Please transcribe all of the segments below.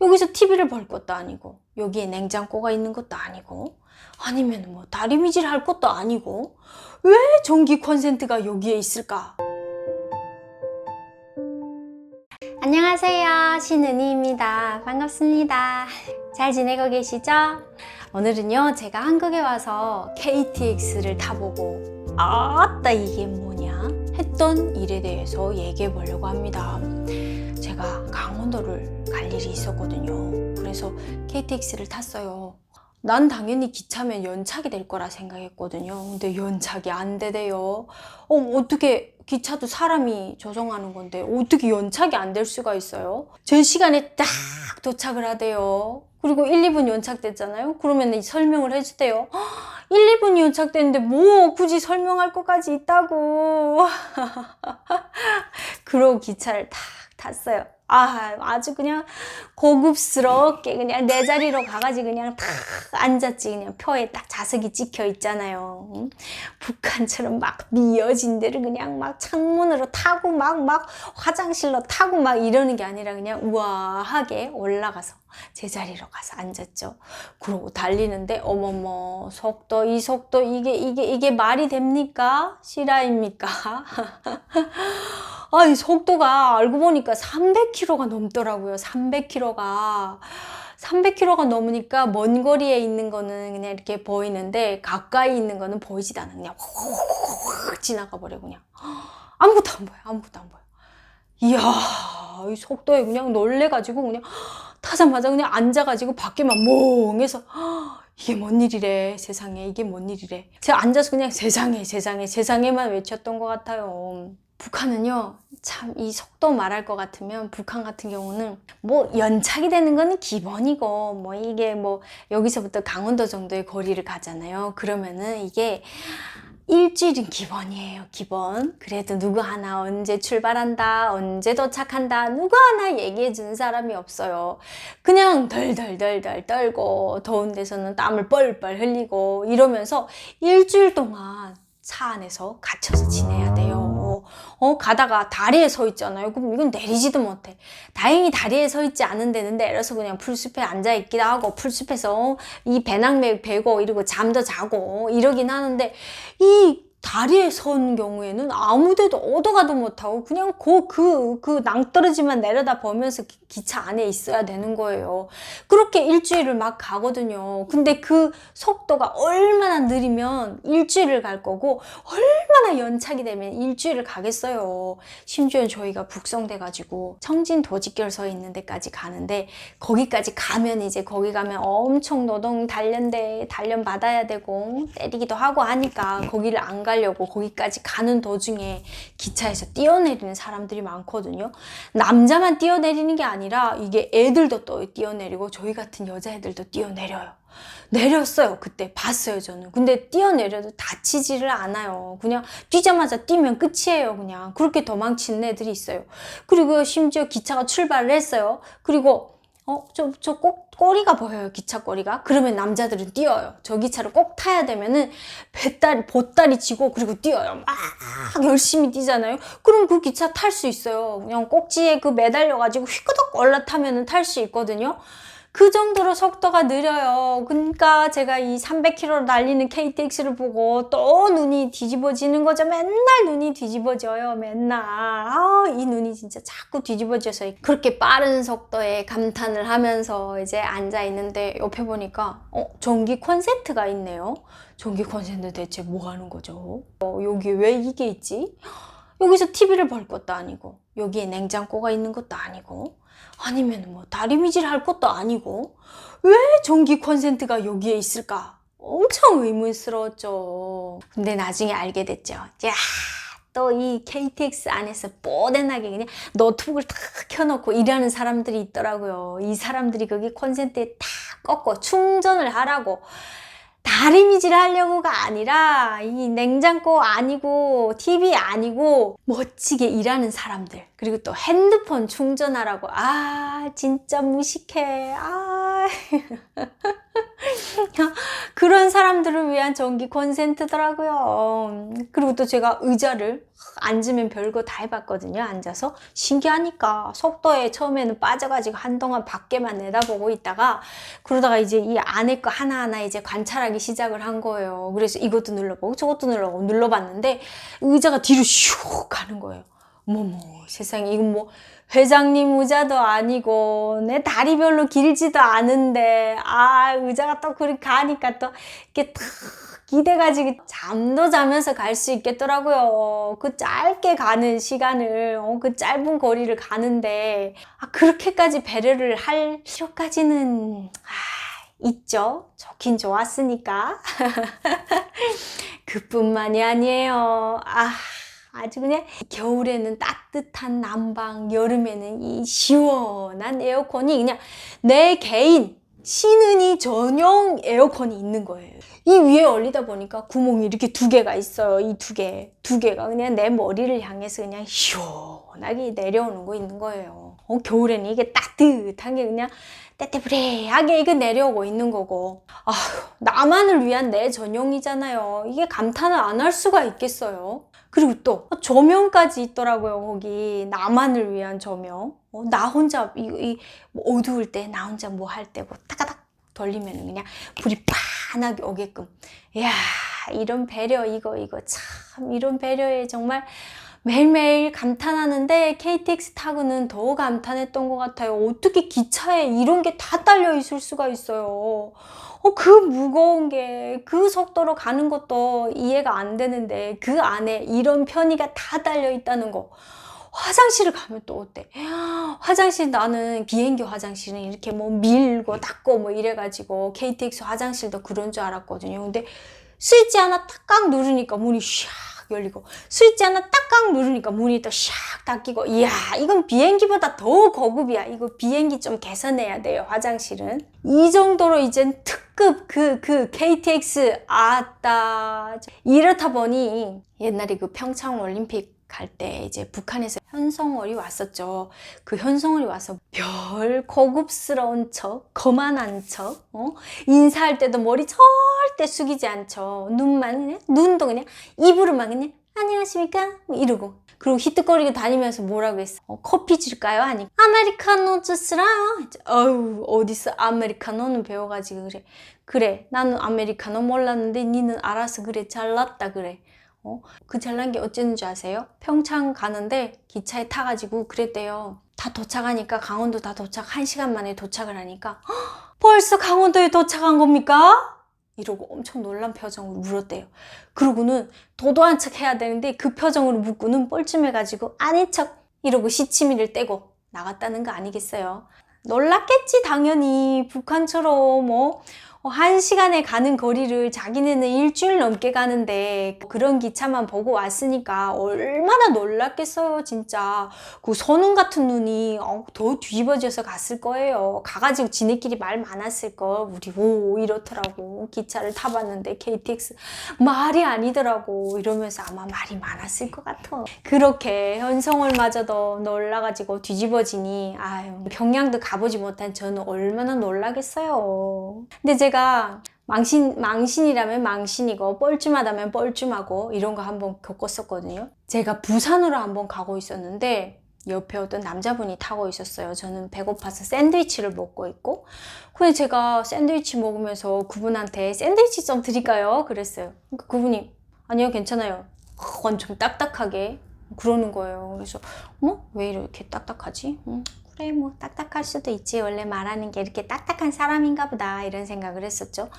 여기서 TV를 볼 것도 아니고, 여기에 냉장고가 있는 것도 아니고, 아니면 뭐 다리미질 할 것도 아니고, 왜 전기 콘센트가 여기에 있을까? 안녕하세요, 신은희입니다. 반갑습니다. 잘 지내고 계시죠? 오늘은요, 제가 한국에 와서 KTX를 타보고 아따 이게 뭐냐 했던 일에 대해서 얘기해 보려고 합니다. 제가 강원도를 갈 일이 있었거든요. 그래서 KTX를 탔어요. 난 당연히 기차면 연착이 될 거라 생각했거든요. 근데 연착이 안 되대요. 어떻게 기차도 사람이 조종하는 건데 어떻게 연착이 안 될 수가 있어요? 제 시간에 딱 도착을 하대요. 그리고 1, 2분 연착됐잖아요. 그러면 설명을 해주대요. 1, 2분이 연착됐는데 뭐 굳이 설명할 것까지 있다고. 그러고 기차를 탁 탔어요. 아주 그냥 고급스럽게 그냥 내 자리로 가가지고 그냥 탁 앉았지. 그냥 표에 딱 자석이 찍혀 있잖아요. 북한처럼 막 미어진 데를 그냥 막 창문으로 타고 막 화장실로 타고 막 이러는 게 아니라 그냥 우아하게 올라가서 제 자리로 가서 앉았죠. 그러고 달리는데 어머머 속도 이 속도 이게 말이 됩니까? 실화입니까? 아니 속도가 알고 보니까 300km가 넘더라고요. 300km가 300km가 넘으니까 먼 거리에 있는 거는 그냥 이렇게 보이는데 가까이 있는 거는 보이지도 않아. 그냥 확 지나가 버려. 그냥 아무것도 안 보여. 아무것도 안 보여. 이야 이 속도에 그냥 놀래가지고 그냥 타자마자 그냥 앉아가지고 밖에만 멍해서 이게 뭔 일이래 세상에 이게 뭔 일이래. 제가 앉아서 그냥 세상에만 외쳤던 것 같아요. 북한은요 참 이 속도 말할 것 같으면 북한 같은 경우는 뭐 연착이 되는 거는 기본이고 뭐 이게 뭐 여기서부터 강원도 정도의 거리를 가잖아요. 그러면은 이게 일주일은 기본이에요. 기본. 그래도 누구 하나 언제 출발한다 언제 도착한다 누구 하나 얘기해 준 사람이 없어요. 그냥 덜덜덜덜 떨고 더운 데서는 땀을 뻘뻘 흘리고 이러면서 일주일 동안 차 안에서 갇혀서 지내야 돼요. 가다가 다리에 서 있잖아요. 그럼 이건 내리지도 못해. 다행히 다리에 서 있지 않은 데는 내려서 그냥 풀숲에 앉아 있기도 하고 풀숲에서 이 배낭 베고 이러고 잠도 자고 이러긴 하는데 이 다리에 선 경우에는 아무 데도 얻어가도 못하고 그냥 그 낭떠러지만 내려다 보면서 기차 안에 있어야 되는 거예요. 그렇게 일주일을 막 가거든요. 근데 그 속도가 얼마나 느리면 일주일을 갈 거고 얼마나 연착이 되면 일주일을 가겠어요. 심지어 저희가 북송돼가지고 청진 도직결서에 있는 데까지 가는데 거기까지 가면 이제 거기 가면 엄청 노동 단련 받아야 되고 때리기도 하고 하니까 거기를 안 가려고 거기까지 가는 도중에 기차에서 뛰어내리는 사람들이 많거든요. 남자만 뛰어내리는 게 아니라 이게 애들도 또 뛰어내리고 저희 같은 여자애들도 뛰어내려요. 내렸어요. 그때 봤어요 저는. 근데 뛰어내려도 다치지를 않아요. 그냥 뛰자마자 뛰면 끝이에요. 그냥 그렇게 도망치는 애들이 있어요. 그리고 심지어 기차가 출발을 했어요. 그리고 저 꼭 꼬리가 보여요. 기차 꼬리가. 그러면 남자들은 뛰어요. 저 기차를 꼭 타야 되면은 보따리 치고 그리고 뛰어요. 막 열심히 뛰잖아요. 그럼 그 기차 탈 수 있어요. 그냥 꼭지에 그 매달려가지고 휘끄덕 올라타면은 탈 수 있거든요. 그 정도로 속도가 느려요. 그러니까 제가 이 300km로 달리는 KTX를 보고 또 눈이 뒤집어지는 거죠. 맨날 눈이 뒤집어져요. 맨날. 이 눈이 진짜 자꾸 뒤집어져서 그렇게 빠른 속도에 감탄을 하면서 이제 앉아 있는데 옆에 보니까 전기 콘센트가 있네요. 전기 콘센트 대체 뭐 하는 거죠? 여기 왜 이게 있지? 여기서 TV를 볼 것도 아니고 여기에 냉장고가 있는 것도 아니고 아니면 뭐 다리미질 할 것도 아니고 왜 전기 콘센트가 여기에 있을까? 엄청 의문스러웠죠. 근데 나중에 알게 됐죠. 야, 또 이 KTX 안에서 뽀대나게 그냥 노트북을 탁 켜놓고 일하는 사람들이 있더라고요. 이 사람들이 거기 콘센트에 탁 꽂고 충전을 하라고 다리미질 하려고가 아니라 이 냉장고 아니고 TV 아니고 멋지게 일하는 사람들 그리고 또 핸드폰 충전하라고 진짜 무식해 그런 사람들을 위한 전기 콘센트더라고요. 그리고 또 제가 의자를 앉으면 별거 다 해봤거든요. 앉아서 신기하니까 속도에 처음에는 빠져가지고 한동안 밖에만 내다보고 있다가 그러다가 이제 이 안에 거 하나하나 이제 관찰하기 시작을 한 거예요. 그래서 이것도 눌러보고 저것도 눌러보고 눌러봤는데 의자가 뒤로 슉 가는 거예요. 어머머 세상에 이건 뭐 회장님 의자도 아니고 내 다리 별로 길지도 않은데 의자가 또 그렇게 가니까 또 이렇게 탁 기대가지고 잠도 자면서 갈 수 있겠더라고요. 그 짧게 가는 시간을 그 짧은 거리를 가는데 그렇게까지 배려를 할 필요까지는 있죠. 좋긴 좋았으니까. 그뿐만이 아니에요. 아주 그냥 겨울에는 따뜻한 난방, 여름에는 이 시원한 에어컨이 그냥 내 개인 신은이 전용 에어컨이 있는 거예요. 이 위에 올리다 보니까 구멍이 이렇게 2개가 있어요. 이 2개가 그냥 내 머리를 향해서 그냥 시원하게 내려오는 거 있는 거예요. 겨울에는 이게 따뜻한 게 그냥 따뜻하게 이게 내려오고 있는 거고 나만을 위한 내 전용이잖아요. 이게 감탄을 안 할 수가 있겠어요. 그리고 또 조명까지 있더라고요. 거기 나만을 위한 조명. 나 혼자 뭐 어두울 때 나 혼자 뭐 할 때 뭐 따가닥 돌리면 그냥 불이 환하게 오게끔. 이야 이런 배려 이거 참 이런 배려에 정말 매일매일 감탄하는데 KTX 타고는 더 감탄했던 것 같아요. 어떻게 기차에 이런 게 다 딸려 있을 수가 있어요. 그 무거운 게 그 속도로 가는 것도 이해가 안 되는데 그 안에 이런 편의가 다 달려 있다는 거. 화장실을 가면 또 어때? 화장실 나는 비행기 화장실은 이렇게 뭐 밀고 닦고 뭐 이래가지고 KTX 화장실도 그런 줄 알았거든요. 근데 스위치 하나 딱딱 누르니까 문이 샥 열리고 스위치 하나 딱딱 누르니까 문이 또 샥 닫히고 이야 이건 비행기보다 더 고급이야. 이거 비행기 좀 개선해야 돼요. 화장실은 이 정도로 이젠 특급 그 KTX 이렇다 보니 옛날에 그 평창 올림픽 갈 때 이제 북한에서 현성월이 왔었죠. 그 현성월이 와서 별 고급스러운 척, 거만한 척, 인사할 때도 머리 절대 숙이지 않죠. 눈도 그냥 입으로만 그냥 안녕하십니까? 이러고. 그리고 히뜩거리고 다니면서 뭐라고 했어? 커피 줄까요? 하니까 아메리카노 주스라요. 어디서 아메리카노는 배워가지고 그래 나는 아메리카노 몰랐는데 니는 알아서 그래 잘났다 그래. 그 잘난 게 어쨌는 줄 아세요? 평창 가는데 기차에 타가지고 그랬대요. 다 도착하니까 강원도 다 도착 1시간 만에 도착을 하니까 벌써 강원도에 도착한 겁니까? 이러고 엄청 놀란 표정으로 물었대요. 그러고는 도도한 척 해야 되는데 그 표정으로 묻고는 뻘쭘해가지고 아닌 척 이러고 시치미를 떼고 나갔다는 거 아니겠어요? 놀랐겠지 당연히. 북한처럼 1시간에 가는 거리를 자기네는 일주일 넘게 가는데 그런 기차만 보고 왔으니까 얼마나 놀랐겠어요 진짜. 그 선웅 같은 눈이 더 뒤집어져서 갔을 거예요. 가가지고 지네끼리 말 많았을 거. 우리 이렇더라고. 기차를 타봤는데 KTX 말이 아니더라고 이러면서 아마 말이 많았을 것 같아. 그렇게 현성월마저도 놀라가지고 뒤집어지니 평양도 가보지 못한 저는 얼마나 놀라겠어요. 근데 제가 망신이라면 망신이고 뻘쭘하다면 뻘쭘하고 이런 거 한번 겪었었거든요. 제가 부산으로 한번 가고 있었는데 옆에 어떤 남자분이 타고 있었어요. 저는 배고파서 샌드위치를 먹고 있고 근데 제가 샌드위치 먹으면서 그분한테 샌드위치 좀 드릴까요? 그랬어요. 그러니까 그분이 아니요 괜찮아요. 엄청 딱딱하게 그러는 거예요. 그래서 왜 이렇게 딱딱하지? 그래 뭐 딱딱할 수도 있지. 원래 말하는 게 이렇게 딱딱한 사람인가 보다 이런 생각을 했었죠.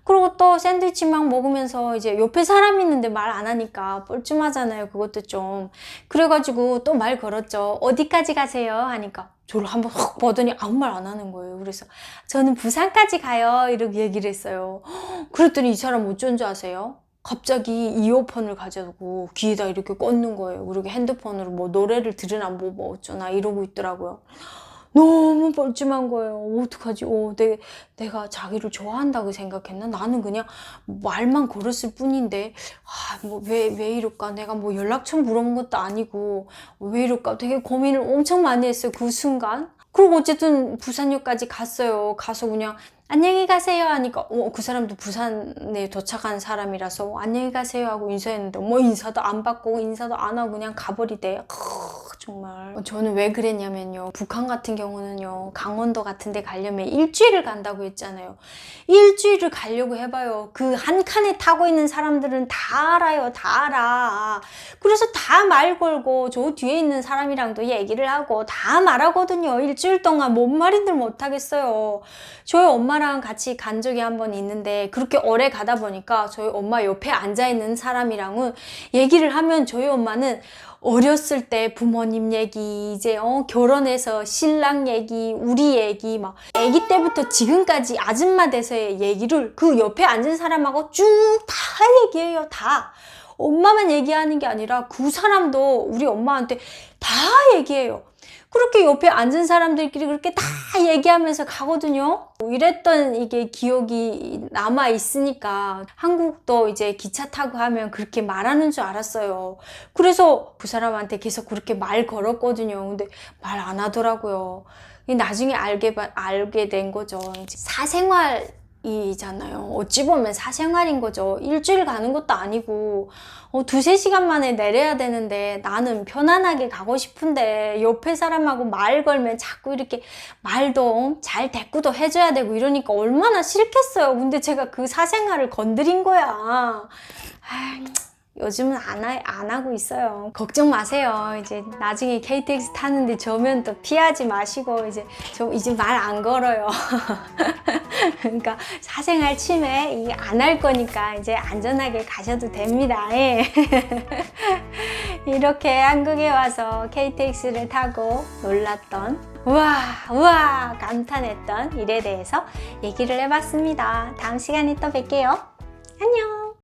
그리고 또 샌드위치 막 먹으면서 이제 옆에 사람 있는데 말 안 하니까 뻘쭘하잖아요. 그것도 좀. 그래가지고 또 말 걸었죠. 어디까지 가세요? 하니까 저를 한번 확 보더니 아무 말 안 하는 거예요. 그래서 저는 부산까지 가요 이렇게 얘기를 했어요. 그랬더니 이 사람 어쩐 줄 아세요? 갑자기 이어폰을 가져고 귀에다 이렇게 꽂는 거예요. 그리고 핸드폰으로 뭐 노래를 들으나 뭐 어쩌나 이러고 있더라고요. 너무 뻘쭘한 거예요. 어떡하지? 내가 자기를 좋아한다고 생각했나? 나는 그냥 말만 걸었을 뿐인데 왜 이럴까? 내가 뭐 연락처 물어본 것도 아니고 왜 이럴까? 되게 고민을 엄청 많이 했어요. 그 순간. 그리고 어쨌든 부산역까지 갔어요. 가서 그냥 안녕히 가세요 하니까 그 사람도 부산에 도착한 사람이라서 안녕히 가세요 하고 인사했는데 뭐 인사도 안 받고 인사도 안 하고 그냥 가버리대. 정말 저는 왜 그랬냐면요, 북한 같은 경우는요, 강원도 같은 데 가려면 일주일을 간다고 했잖아요. 일주일을 가려고 해봐요. 그 한 칸에 타고 있는 사람들은 다 알아요. 다 알아. 그래서 다 말 걸고 저 뒤에 있는 사람이랑도 얘기를 하고 다 말하거든요. 일주일 동안 뭔 말인들 못하겠어요. 저희 엄마랑 같이 간 적이 한 번 있는데 그렇게 오래 가다 보니까 저희 엄마 옆에 앉아있는 사람이랑은 얘기를 하면 저희 엄마는 어렸을 때 부모님 얘기, 이제 결혼해서 신랑 얘기, 우리 얘기, 막 아기 때부터 지금까지 아줌마 돼서의 얘기를 그 옆에 앉은 사람하고 쭉 다 얘기해요. 다. 엄마만 얘기하는 게 아니라 그 사람도 우리 엄마한테 다 얘기해요. 그렇게 옆에 앉은 사람들끼리 그렇게 다 얘기하면서 가거든요. 이랬던 이게 기억이 남아 있으니까 한국도 이제 기차 타고 하면 그렇게 말하는 줄 알았어요. 그래서 그 사람한테 계속 그렇게 말 걸었거든요. 근데 말 안 하더라고요. 나중에 알게 된 거죠. 이제 사생활이잖아요. 어찌 보면 사생활인 거죠. 일주일 가는 것도 아니고 2-3시간 만에 내려야 되는데 나는 편안하게 가고 싶은데 옆에 사람하고 말 걸면 자꾸 이렇게 말도 잘 대꾸도 해줘야 되고 이러니까 얼마나 싫겠어요. 근데 제가 그 사생활을 건드린 거야. 요즘은 안 하고 있어요. 걱정 마세요. 이제 나중에 KTX 타는데 저면 또 피하지 마시고 이제 말 안 걸어요. 그러니까 사생활 침해 안 할 거니까 이제 안전하게 가셔도 됩니다. 예. 이렇게 한국에 와서 KTX를 타고 놀랐던 우와 감탄했던 일에 대해서 얘기를 해봤습니다. 다음 시간에 또 뵐게요. 안녕.